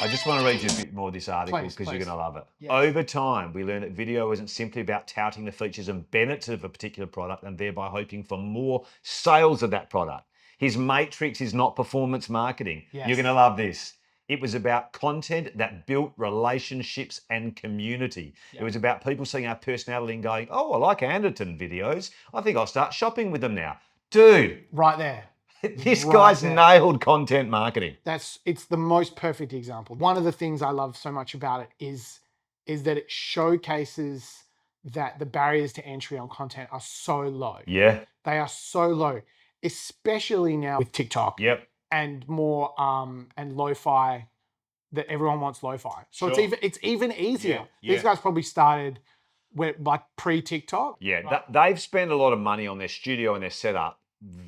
I just want to read you a bit more of this article Please, because you're please. going to love it. Yes. Over time, we learned that video isn't simply about touting the features and benefits of a particular product and thereby hoping for more sales of that product. His matrix is not performance marketing. Yes. You're going to love this. It was about content that built relationships and community. Yeah. It was about people seeing our personality and going, oh, I like Anderton videos. I think I'll start shopping with them now. Dude, Right there. this Right guy's there. nailed content marketing. It's the most perfect example. One of the things I love so much about it is that it showcases that the barriers to entry on content are so low. Yeah. They are so low, especially now with TikTok. Yep. And more and lo-fi, that everyone wants lo-fi. So Sure. it's even easier. Yeah, These guys probably started like pre-TikTok. Yeah, right? they've spent a lot of money on their studio and their setup.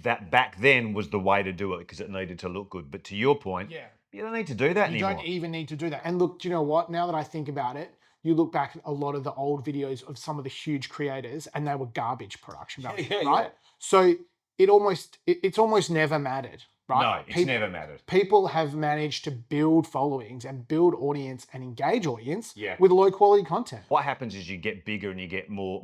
That back then was the way to do it because it needed to look good. But to your point, Yeah. you don't need to do that You anymore. don't even need to do that. And look, do you know what? Now that I think about it, you look back at a lot of the old videos of some of the huge creators and they were garbage production values, Yeah, right? yeah. So it's almost never mattered, right? No, it's never mattered. People have managed to build followings and build audience and engage audience Yeah. with low quality content. What happens is you get bigger and you get more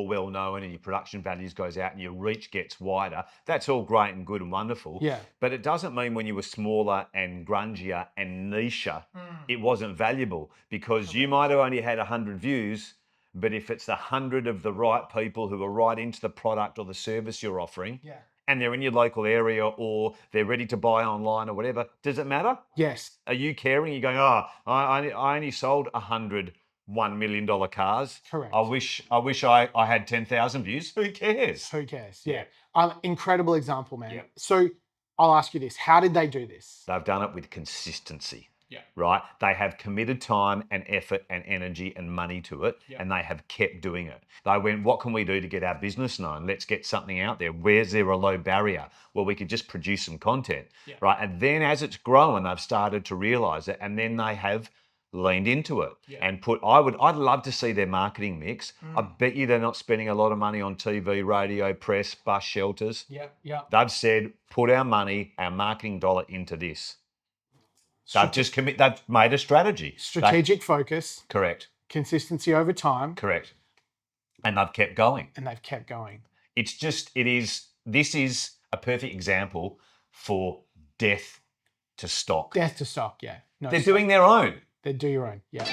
well known, and your production values goes out and your reach gets wider. That's all great and good and wonderful. Yeah. But it doesn't mean when you were smaller and grungier and nicher, it wasn't valuable, because you might have only had 100 views, but if it's 100 of the right people who are right into the product or the service you're offering, Yeah. and they're in your local area or they're ready to buy online or whatever, does it matter? Yes. Are you caring? You're going, oh, I only sold 100 $1 million cars. Correct. I wish I had 10,000 views. Who cares? Who cares? Yeah. Incredible example, man. Yeah. So I'll ask you this. How did they do this? They've done it with consistency. Yeah. Right? They have committed time and effort and energy and money to it, and they have kept doing it. They went, what can we do to get our business known? Let's get something out there. Where's there a low barrier? Well, we could just produce some content, right? And then as it's grown, they've started to realize it, and then they have leaned into it and I'd love to see their marketing mix. I bet you they're not spending a lot of money on TV, radio, press, bus shelters. Yeah. They've said, put our money, our marketing dollar into this. They've made a strategy. Strategic focus. Correct. Consistency over time. Correct. And they've kept going. This is a perfect example for death to stock. Death to stock, yeah. They're doing their own. They do your own, yeah.